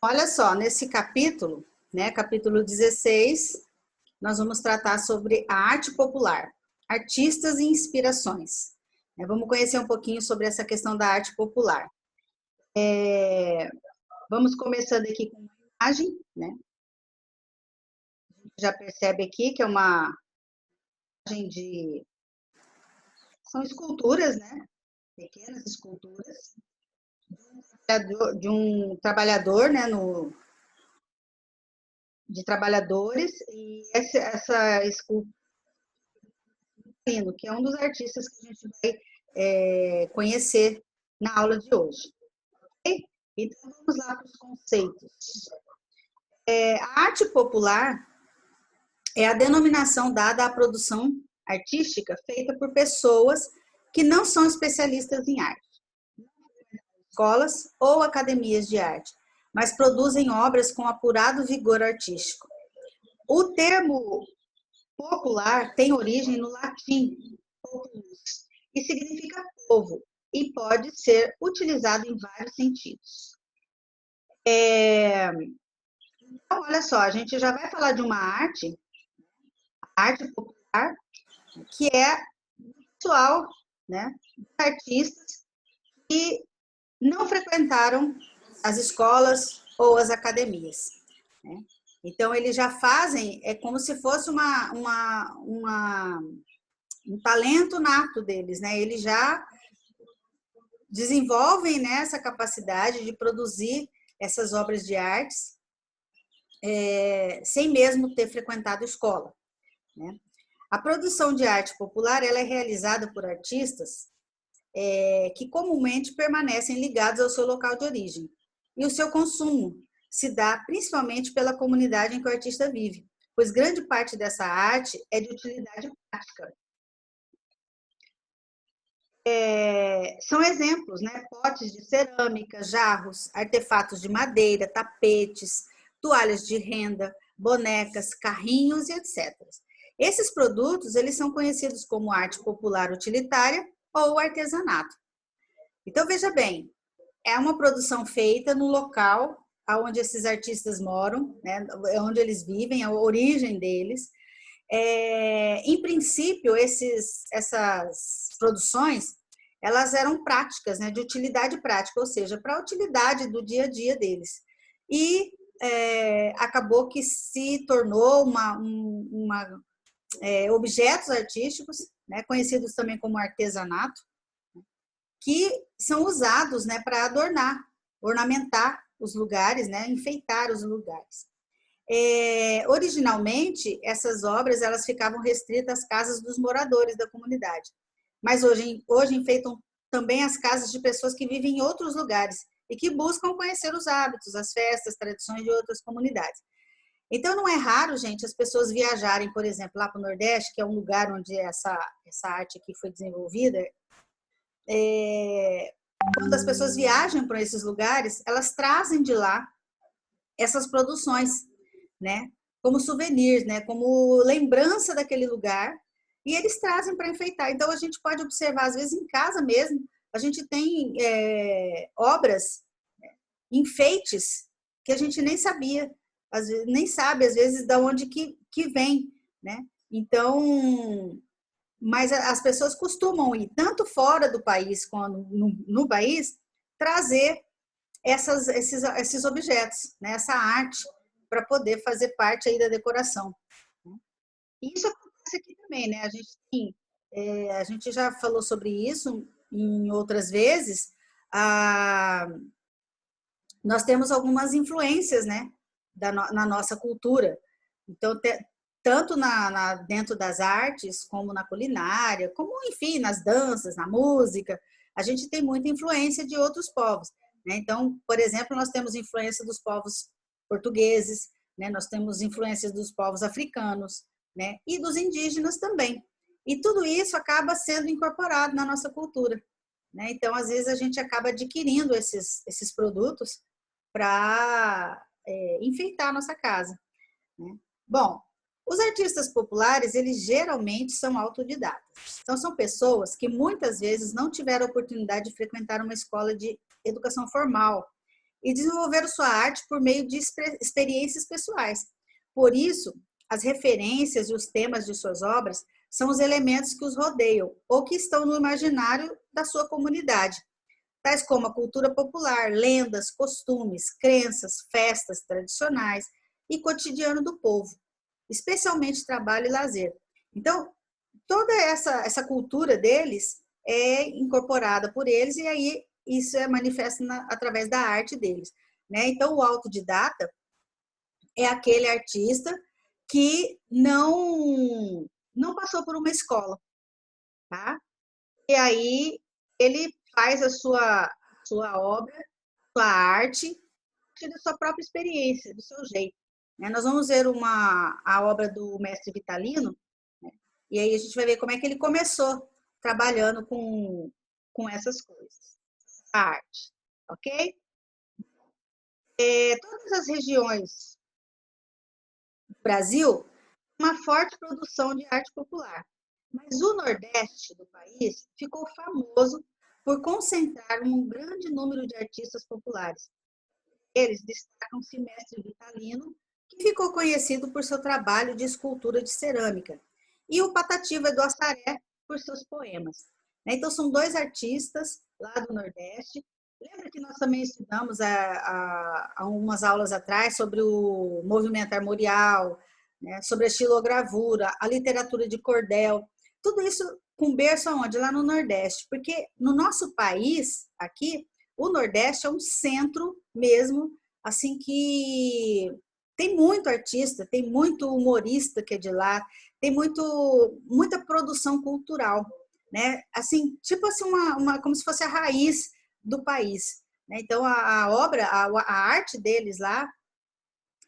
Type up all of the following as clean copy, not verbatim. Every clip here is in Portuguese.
Olha só, nesse capítulo, né, capítulo 16, nós vamos tratar sobre a arte popular, artistas e inspirações. Vamos conhecer um pouquinho sobre essa questão da arte popular. Vamos começando aqui com uma imagem, né? Já percebe aqui que é uma imagem de... São esculturas, né? Pequenas esculturas de um trabalhador, né? De trabalhadores, e essa escultura, que é um dos artistas que a gente vai conhecer na aula de hoje. Okay? Então, vamos lá para os conceitos. A arte popular é a denominação dada à produção artística feita por pessoas que não são especialistas em arte, escolas ou academias de arte, mas produzem obras com apurado vigor artístico. O termo popular tem origem no latim, populus, que significa povo, e pode ser utilizado em vários sentidos. Então, olha só, a gente já vai falar de uma arte, a arte popular, que é pessoal, né, artistas que não frequentaram as escolas ou as academias, né? Então, eles já fazem, é como se fosse um talento nato deles, né? Eles já desenvolvem, né, essa capacidade de produzir essas obras de artes sem mesmo ter frequentado escola, né? A produção de arte popular ela é realizada por artistas que comumente permanecem ligados ao seu local de origem. E o seu consumo se dá principalmente pela comunidade em que o artista vive, pois grande parte dessa arte é de utilidade prática. São exemplos, né? Potes de cerâmica, jarros, artefatos de madeira, tapetes, toalhas de renda, bonecas, carrinhos e etc. Esses produtos eles são conhecidos como arte popular utilitária ou artesanato. Então, veja bem, é uma produção feita no local onde esses artistas moram, né? Onde eles vivem, a origem deles. Em princípio, essas produções, elas eram práticas, né, de utilidade prática, ou seja, para a utilidade do dia a dia deles. E acabou que se tornou objetos artísticos, né, conhecidos também como artesanato, que são usados, né, para adornar, ornamentar os lugares, né, enfeitar os lugares. Originalmente, essas obras elas ficavam restritas às casas dos moradores da comunidade, mas hoje enfeitam também as casas de pessoas que vivem em outros lugares e que buscam conhecer os hábitos, as festas, tradições de outras comunidades. Então, não é raro, gente, as pessoas viajarem, por exemplo, lá para o Nordeste, que é um lugar onde essa arte aqui foi desenvolvida. Quando as pessoas viajam para esses lugares, elas trazem de lá essas produções, né? Como souvenirs, né? Como lembrança daquele lugar, e eles trazem para enfeitar. Então, a gente pode observar, às vezes, em casa mesmo, a gente tem obras, enfeites, que a gente nem sabia, às vezes, nem sabe, às vezes, de onde que vem, né? Então, mas as pessoas costumam ir, tanto fora do país quanto no país, trazer esses objetos, né? Essa arte, para poder fazer parte aí da decoração. E isso acontece aqui também, né? A gente já falou sobre isso em outras vezes. Nós temos algumas influências, né, na nossa cultura. Então, tanto dentro das artes, como na culinária, como, enfim, nas danças, na música, a gente tem muita influência de outros povos, né? Então, por exemplo, nós temos influência dos povos portugueses, né? Nós temos influências dos povos africanos, né? E dos indígenas também. E tudo isso acaba sendo incorporado na nossa cultura, né? Então, às vezes, a gente acaba adquirindo esses produtos para enfeitar a nossa casa, né? Bom, os artistas populares, eles geralmente são autodidatas. Então, são pessoas que muitas vezes não tiveram a oportunidade de frequentar uma escola de educação formal e desenvolveram sua arte por meio de experiências pessoais. Por isso, as referências e os temas de suas obras são os elementos que os rodeiam ou que estão no imaginário da sua comunidade, tais como a cultura popular, lendas, costumes, crenças, festas tradicionais e cotidiano do povo, especialmente trabalho e lazer. Então, toda essa cultura deles é incorporada por eles e aí isso é manifesto através da arte deles, né? Então, o autodidata é aquele artista que não passou por uma escola, tá? E aí ele faz a sua obra, sua arte, da sua própria experiência, do seu jeito. Né? Nós vamos ver a obra do mestre Vitalino, né? E aí a gente vai ver como é que ele começou trabalhando com essas coisas, a arte, ok? Todas as regiões do Brasil uma forte produção de arte popular. Mas o Nordeste do país ficou famoso por concentrar um grande número de artistas populares. Eles destacam-se Mestre Vitalino, que ficou conhecido por seu trabalho de escultura de cerâmica, e o Patativa do Assaré por seus poemas. Então, são dois artistas lá do Nordeste. Lembra que nós também estudamos há umas aulas atrás sobre o movimento armorial, né, sobre a estilogravura, a literatura de cordel, tudo isso com berço aonde? Lá no Nordeste, porque no nosso país, aqui, o Nordeste é um centro mesmo, assim que tem muito artista, tem muito humorista que é de lá, tem muita produção cultural, né? Assim, tipo assim, como se fosse a raiz do país. Né? Então, a obra, a arte deles lá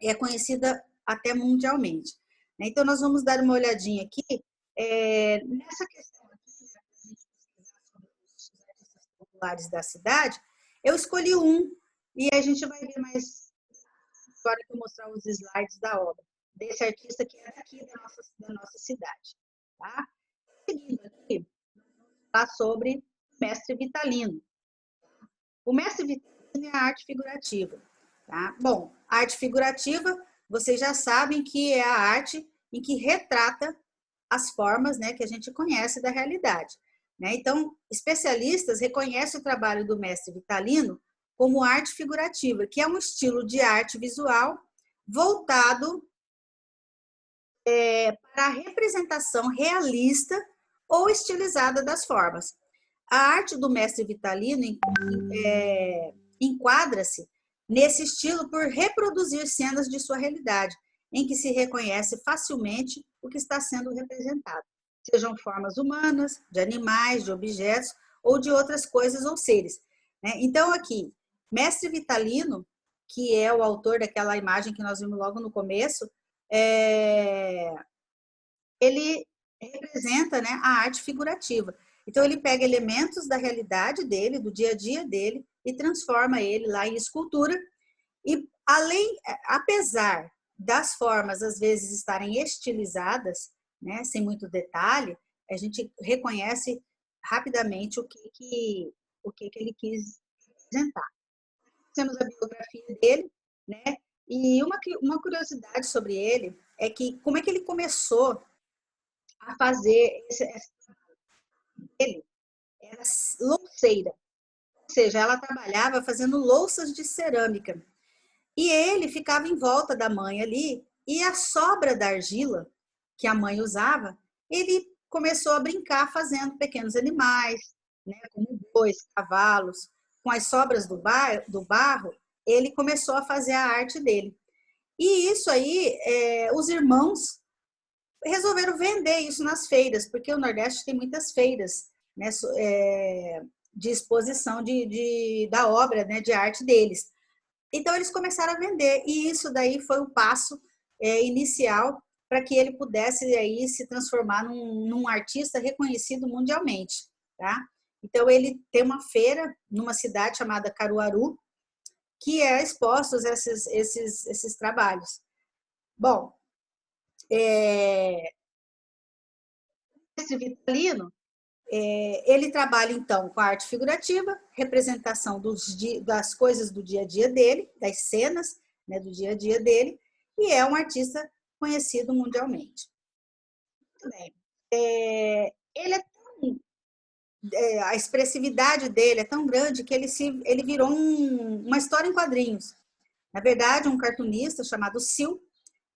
é conhecida até mundialmente. Né? Então, nós vamos dar uma olhadinha aqui nessa questão aqui, sobre os artistas populares da cidade. Eu escolhi um e a gente vai ver mais agora que eu mostrar os slides da obra desse artista que é daqui da nossa cidade. Tá? Seguindo aqui, falar sobre o mestre Vitalino. O mestre Vitalino é a arte figurativa. Tá? Bom, a arte figurativa, vocês já sabem que é a arte em que retrata as formas, né, que a gente conhece da realidade. Né? Então, especialistas reconhecem o trabalho do mestre Vitalino como arte figurativa, que é um estilo de arte visual voltado para a representação realista ou estilizada das formas. A arte do mestre Vitalino enquadra-se nesse estilo por reproduzir cenas de sua realidade, em que se reconhece facilmente o que está sendo representado, sejam formas humanas, de animais, de objetos ou de outras coisas ou seres. Então, aqui, mestre Vitalino, que é o autor daquela imagem que nós vimos logo no começo, ele representa, né, a arte figurativa. Então, ele pega elementos da realidade dele, do dia a dia dele, e transforma ele lá em escultura. E, apesar das formas, às vezes, estarem estilizadas, né, sem muito detalhe, a gente reconhece rapidamente o que ele quis apresentar. Temos a biografia dele, né? E uma curiosidade sobre ele é que como é que ele começou a fazer ele era louceira, ou seja, ela trabalhava fazendo louças de cerâmica. E ele ficava em volta da mãe ali, e a sobra da argila que a mãe usava, ele começou a brincar fazendo pequenos animais, né, como bois, cavalos, com as sobras do barro, ele começou a fazer a arte dele. E isso aí, os irmãos resolveram vender isso nas feiras, porque o Nordeste tem muitas feiras, né, de exposição da obra, né, de arte deles. Então, eles começaram a vender, e isso daí foi o passo inicial para que ele pudesse aí se transformar num artista reconhecido mundialmente. Tá? Então, ele tem uma feira numa cidade chamada Caruaru, que é expostos esses trabalhos. Bom, esse Vitalino, Ele trabalha, então, com a arte figurativa, representação das coisas do dia a dia dele, das cenas, né, do dia a dia dele, e é um artista conhecido mundialmente. Muito bem. Ele a expressividade dele é tão grande que ele virou uma história em quadrinhos. Na verdade, um cartunista chamado Sil,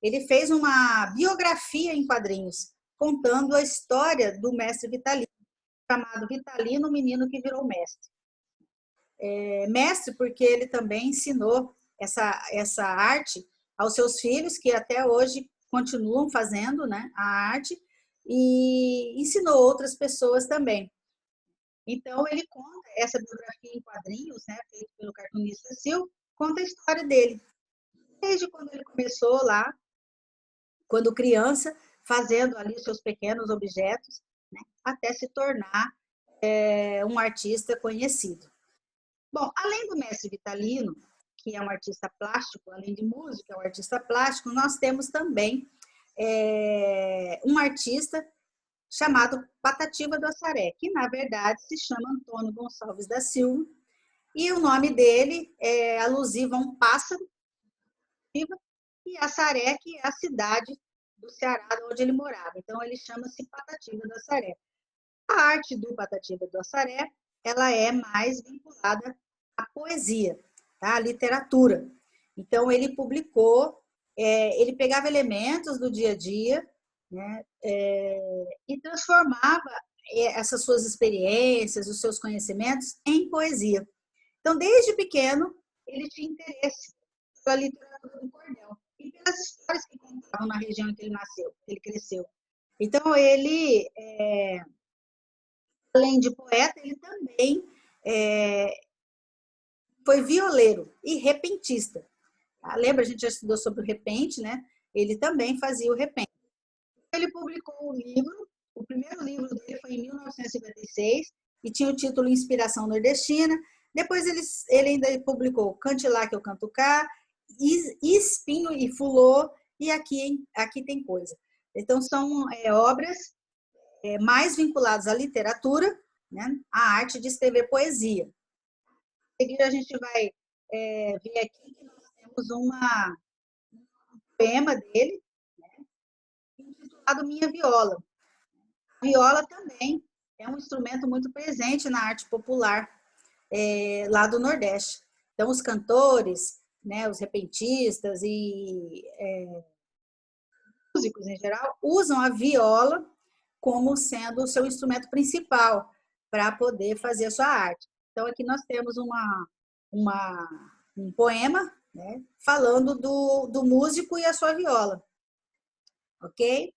ele fez uma biografia em quadrinhos, contando a história do mestre Vitalino, chamado Vitalino, o menino que virou mestre. Mestre porque ele também ensinou essa arte aos seus filhos, que até hoje continuam fazendo, né, a arte, e ensinou outras pessoas também. Então, ele conta essa biografia em quadrinhos, né, feita pelo cartunista Sil, conta a história dele. Desde quando ele começou lá, quando criança, fazendo ali seus pequenos objetos, né, até se tornar um artista conhecido. Bom, além do mestre Vitalino, que é um artista plástico, além de músico, é um artista plástico, nós temos também um artista chamado Patativa do Assaré, que na verdade se chama Antônio Gonçalves da Silva, e o nome dele é alusivo a um pássaro, e Assaré, que é a cidade do Ceará, onde ele morava. Então, ele chama-se Patativa do Assaré. A arte do Patativa do Assaré, ela é mais vinculada à poesia, tá? À literatura. Então, ele publicou, ele pegava elementos do dia a dia, né, e transformava essas suas experiências, os seus conhecimentos em poesia. Então, desde pequeno, ele tinha interesse pela literatura do cordel e pelas histórias que contavam na região em que ele nasceu, que ele cresceu. Então, ele, além de poeta, ele também foi violeiro e repentista. Tá? Lembra, a gente já estudou sobre o repente, né? Ele também fazia o repente. Ele publicou um livro, o primeiro livro dele foi em 1956, e tinha o título Inspiração Nordestina. Depois ele ainda publicou Cante Lá Que Eu Canto Cá, Espinho e Fulô, e Aqui Tem Coisa. Então, são obras mais vinculadas à literatura, né, à arte de escrever poesia. A seguir, a gente vai ver aqui que nós temos um poema dele, né, intitulado Minha Viola. A viola também é um instrumento muito presente na arte popular lá do Nordeste. Então, os cantores, né, os repentistas e músicos em geral usam a viola como sendo o seu instrumento principal para poder fazer a sua arte. Então, aqui nós temos um poema, né, falando do músico e a sua viola. Ok?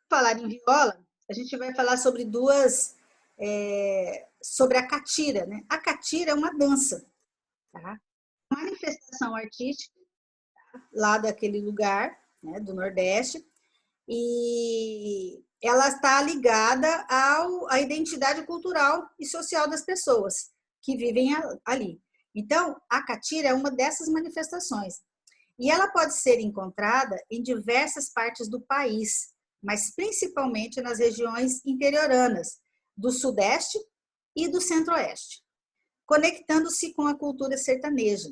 Falar em viola, a gente vai falar sobre sobre a catira, né? A catira é uma dança, tá? Manifestação artística, tá? Lá daquele lugar, né, do Nordeste, e ela está ligada à identidade cultural e social das pessoas que vivem ali. Então, a catira é uma dessas manifestações. E ela pode ser encontrada em diversas partes do país, mas principalmente nas regiões interioranas, do Sudeste e do Centro-Oeste, conectando-se com a cultura sertaneja.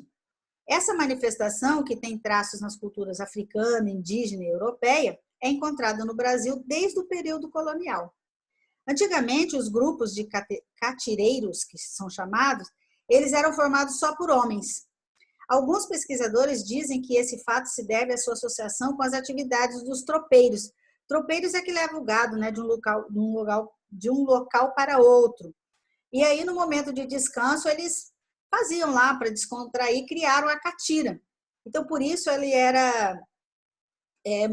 Essa manifestação, que tem traços nas culturas africana, indígena e europeia, é encontrada no Brasil desde o período colonial. Antigamente, os grupos de catireiros, que são chamados, eles eram formados só por homens. Alguns pesquisadores dizem que esse fato se deve à sua associação com as atividades dos tropeiros. Tropeiros é que leva o gado, né, de um local para outro. E aí, no momento de descanso, eles faziam lá para descontrair, criaram a catira. Então, por isso ele era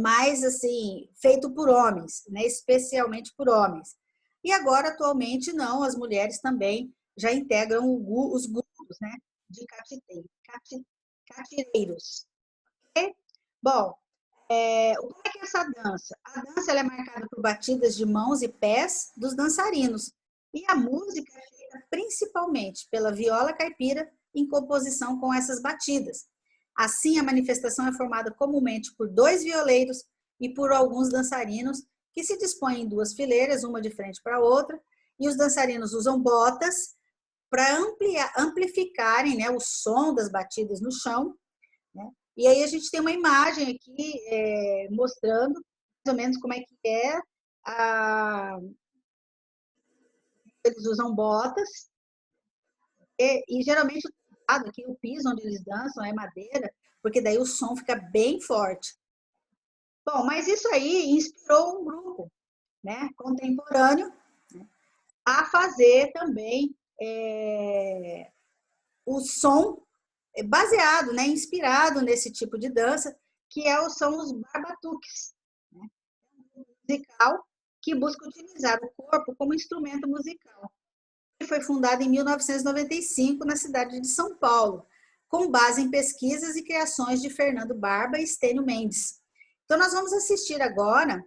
mais assim feito por homens, né, especialmente por homens. E agora, atualmente, não, as mulheres também já integram os grupos, né, de catireiros. Okay? Bom, como é que é essa dança? A dança ela é marcada por batidas de mãos e pés dos dançarinos. E a música é feita principalmente pela viola caipira em composição com essas batidas. Assim, a manifestação é formada comumente por 2 violeiros e por alguns dançarinos que se dispõem em 2 fileiras, uma de frente para a outra, e os dançarinos usam botas para amplificarem, né, o som das batidas no chão, né? E aí a gente tem uma imagem aqui mostrando mais ou menos como é que é eles usam botas e geralmente aqui o piso onde eles dançam é madeira, porque daí o som fica bem forte. Bom, mas isso aí inspirou um grupo, né, contemporâneo, né, a fazer também o som baseado, né, inspirado nesse tipo de dança, que são os barbatuques, né, um musical que busca utilizar o corpo como instrumento musical. Ele foi fundado em 1995 na cidade de São Paulo, com base em pesquisas e criações de Fernando Barba e Estênio Mendes. Então, nós vamos assistir agora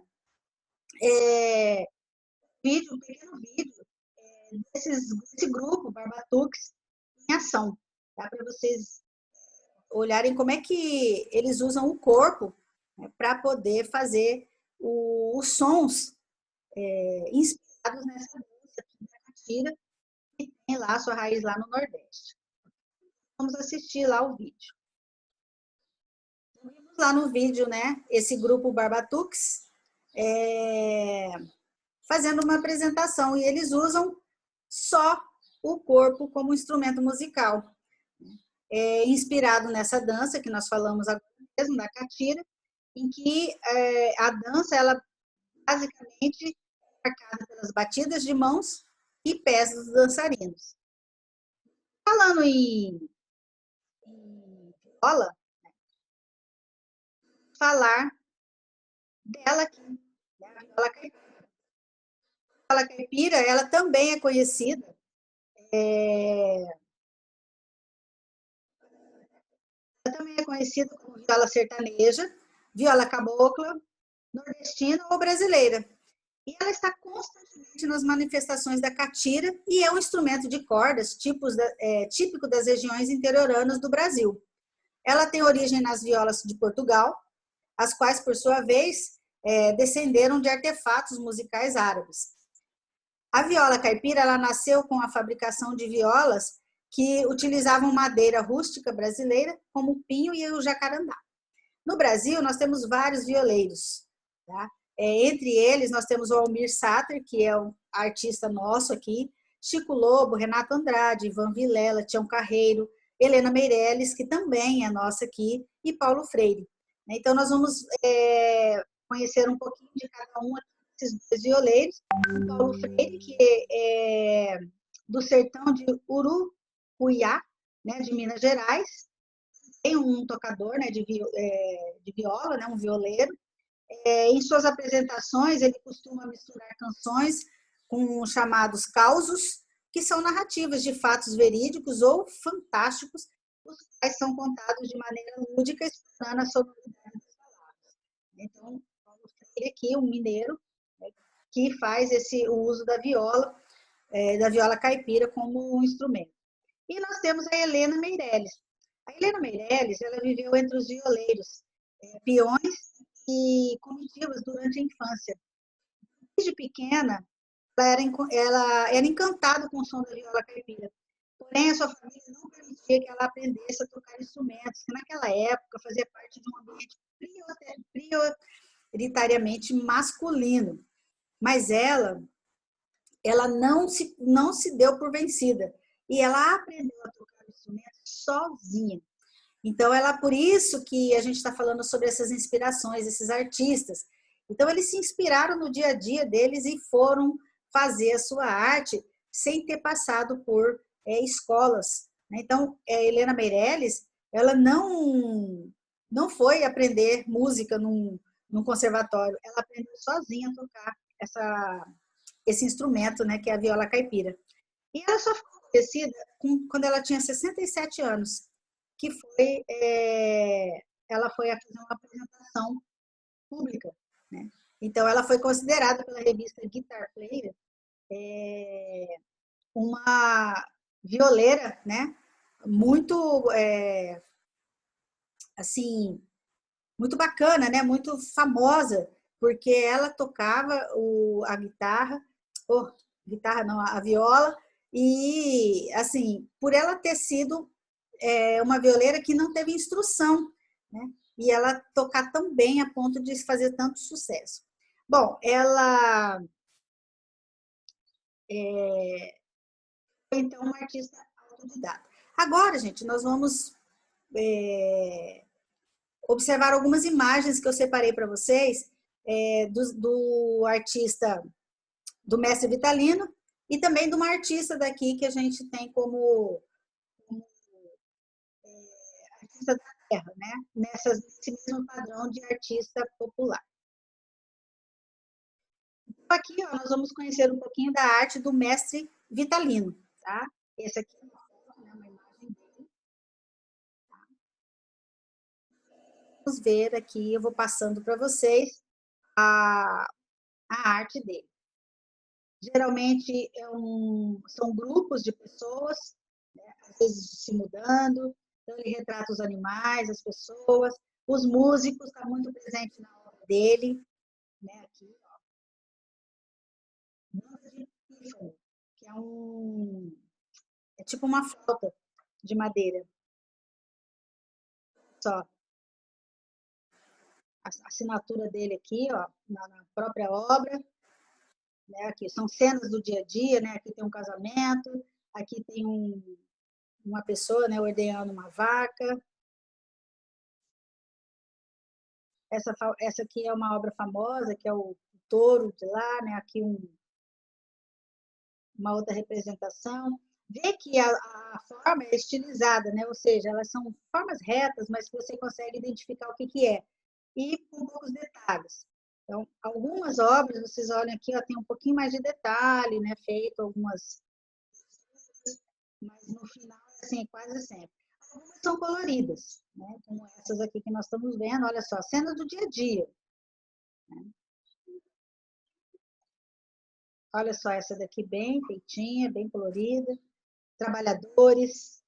um pequeno vídeo desse grupo Barbatuques em ação, tá? Para vocês olharem como é que eles usam o corpo, né, para poder fazer os sons inspirados nessa dança da catira, que tem lá sua raiz lá no Nordeste. Vamos assistir lá o vídeo. Vimos lá no vídeo, né, esse grupo Barbatuques fazendo uma apresentação, e eles usam só o corpo como instrumento musical. Inspirado nessa dança que nós falamos agora mesmo, da catira, em que a dança, ela basicamente é marcada pelas batidas de mãos e pés dos dançarinos. Falando em viola, falar dela aqui, né, a viola caipira. A viola caipira, ela também é conhecida como viola sertaneja, viola cabocla, nordestina ou brasileira. E ela está constantemente nas manifestações da catira e é um instrumento de cordas típico das regiões interioranas do Brasil. Ela tem origem nas violas de Portugal, as quais, por sua vez, descenderam de artefatos musicais árabes. A viola caipira, ela nasceu com a fabricação de violas que utilizavam madeira rústica brasileira, como o pinho e o jacarandá. No Brasil, nós temos vários violeiros, tá? Entre eles, nós temos o Almir Sater, que é um artista nosso aqui, Chico Lobo, Renato Andrade, Ivan Vilela, Tião Carreiro, Helena Meirelles, que também é nossa aqui, e Paulo Freire. Então, nós vamos conhecer um pouquinho de cada um desses 2 violeiros. O Paulo Freire, que é do sertão de Urucuiá, né, de Minas Gerais, tem um tocador, né, de viola, né, um violeiro. Em suas apresentações, ele costuma misturar canções com chamados causos, que são narrativas de fatos verídicos ou fantásticos, os quais são contados de maneira lúdica, explorando a sonoridade das palavras. Então, Paulo Freire aqui, um mineiro, né, que faz o uso da viola caipira como um instrumento. E nós temos a Helena Meirelles. A Helena Meirelles, ela viveu entre os violeiros, peões e comitivas durante a infância. Desde pequena, ela era encantada com o som da viola caipira. Porém, a sua família não permitia que ela aprendesse a tocar instrumentos, que naquela época fazia parte de um ambiente prioritariamente masculino. Mas ela não se deu por vencida. E ela aprendeu a tocar instrumentos sozinha. Então, por isso que a gente está falando sobre essas inspirações, esses artistas. Então, eles se inspiraram no dia a dia deles e foram fazer a sua arte sem ter passado por escolas. Então, a Helena Meirelles, ela não foi aprender música num conservatório, ela aprendeu sozinha a tocar esse instrumento, né, que é a viola caipira. E ela só ficou conhecida quando ela tinha 67 anos, que ela foi a fazer uma apresentação pública, né? Então, ela foi considerada pela revista Guitar Player uma violeira, né? Muito, assim, muito bacana, né? Muito famosa, porque ela tocava a guitarra, oh, guitarra não, a viola, e assim, por ela ter sido uma violeira que não teve instrução, né? E ela tocar tão bem a ponto de fazer tanto sucesso. Bom, ela foi então uma artista autodidata. Agora, gente, nós vamos observar algumas imagens que eu separei para vocês do artista, do mestre Vitalino, e também de uma artista daqui que a gente tem como artista da terra, né? Nesse mesmo padrão de artista popular. Então, aqui ó, nós vamos conhecer um pouquinho da arte do mestre Vitalino. Tá? Esse aqui é uma foto, né, uma imagem dele. Tá? Vamos ver aqui, eu vou passando para vocês a arte dele. Geralmente são grupos de pessoas, né, às vezes se mudando, então ele retrata os animais, as pessoas, os músicos, está muito presente na obra dele, né, aqui, ó, música de pífano, que é tipo uma flauta de madeira, só. A assinatura dele aqui, ó, na própria obra, né, aqui são cenas do dia a dia, né, aqui tem um casamento, aqui tem uma pessoa, né, ordenhando uma vaca. Essa aqui é uma obra famosa, que é o touro de lá, né? Aqui uma outra representação. Vê que a forma é estilizada, né? Ou seja, elas são formas retas, mas que você consegue identificar o que, que é. E com poucos detalhes. Então, algumas obras, vocês olham aqui, ó, tem um pouquinho mais de detalhe, né? Feito algumas, mas no final, assim, quase sempre. Algumas são coloridas, né? Como essas aqui que nós estamos vendo, olha só, cenas do dia a dia. Né? Olha só essa daqui bem feitinha, bem colorida. Trabalhadores.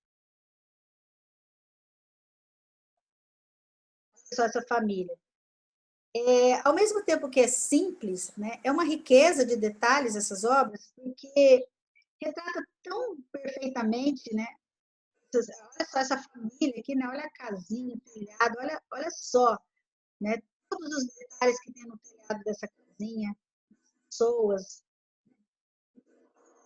Olha só essa família. Ao mesmo tempo que é simples, né, é uma riqueza de detalhes essas obras, porque retrata tão perfeitamente, né? Olha só essa família aqui, né? Olha a casinha, o telhado, olha só, né? Todos os detalhes que tem no telhado dessa casinha, pessoas,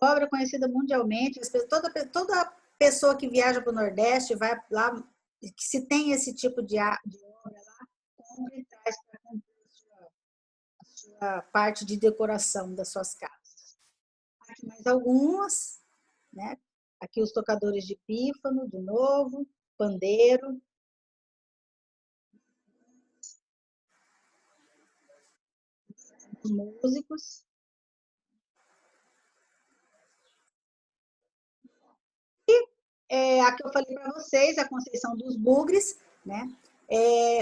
obra conhecida mundialmente, toda pessoa que viaja para o Nordeste vai lá, que se tem esse tipo de obra lá, compra e traz para compor a sua parte de decoração das suas casas. Aqui mais algumas, né? Aqui os tocadores de pífano, de novo, pandeiro, os músicos. A que eu falei para vocês, a Conceição dos Bugres, né?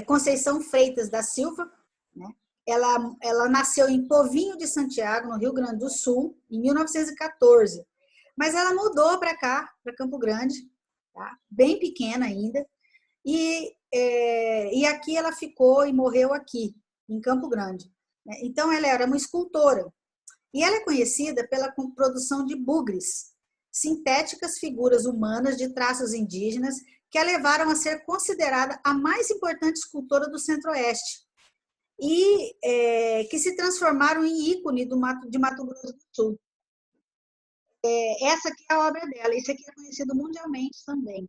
Conceição Freitas da Silva, né? Ela nasceu em Povinho de Santiago, no Rio Grande do Sul, em 1914. Mas ela mudou para cá, para Campo Grande, tá? Bem pequena ainda. E aqui ela ficou e morreu aqui, em Campo Grande. Né? Então, ela era uma escultora. E ela é conhecida pela produção de bugres, sintéticas figuras humanas de traços indígenas que a levaram a ser considerada a mais importante escultora do Centro-Oeste e que se transformaram em ícone de Mato Grosso do Sul. Essa aqui é a obra dela, isso aqui é conhecido mundialmente também.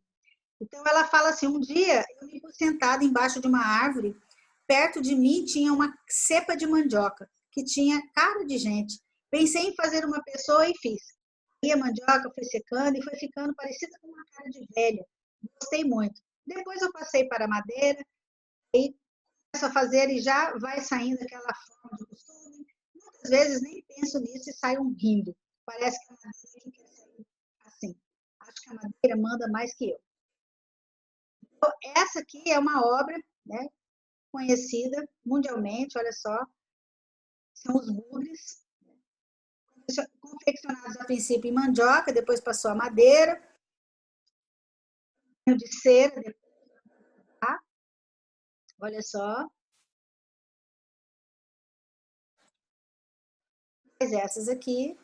Então ela fala assim, um dia eu me fui sentada embaixo de uma árvore, perto de mim tinha uma cepa de mandioca, que tinha cara de gente. Pensei em fazer uma pessoa e fiz. E a mandioca foi secando e foi ficando parecida com uma cara de velha. Gostei muito. Depois eu passei para a madeira e começo a fazer e já vai saindo aquela forma de costume. Muitas vezes nem penso nisso e saio rindo. Parece que a madeira quer sair assim. Acho que a madeira manda mais que eu. Então, essa aqui é uma obra, né, conhecida mundialmente, olha só, são os bugres, confeccionados a princípio em mandioca, depois passou a madeira, de cera, tá? Olha só. Mas essas aqui...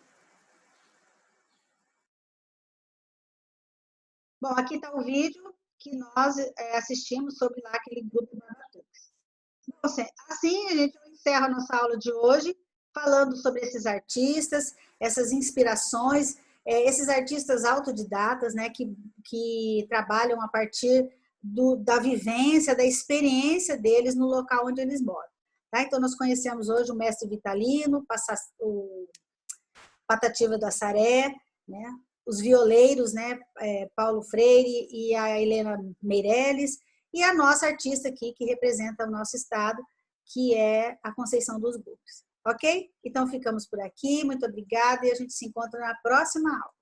Bom, aqui está o vídeo que nós assistimos sobre lá aquele grupo da Batuques. Assim, a gente encerra a nossa aula de hoje, falando sobre esses artistas, essas inspirações, esses artistas autodidatas, né, que trabalham a partir da vivência, da experiência deles no local onde eles moram. Tá? Então, nós conhecemos hoje o mestre Vitalino, o Patativa do Assaré, né, os violeiros, né, Paulo Freire e a Helena Meirelles, e a nossa artista aqui, que representa o nosso estado, que é a Conceição dos Bugres. Ok? Então, ficamos por aqui. Muito obrigada e a gente se encontra na próxima aula.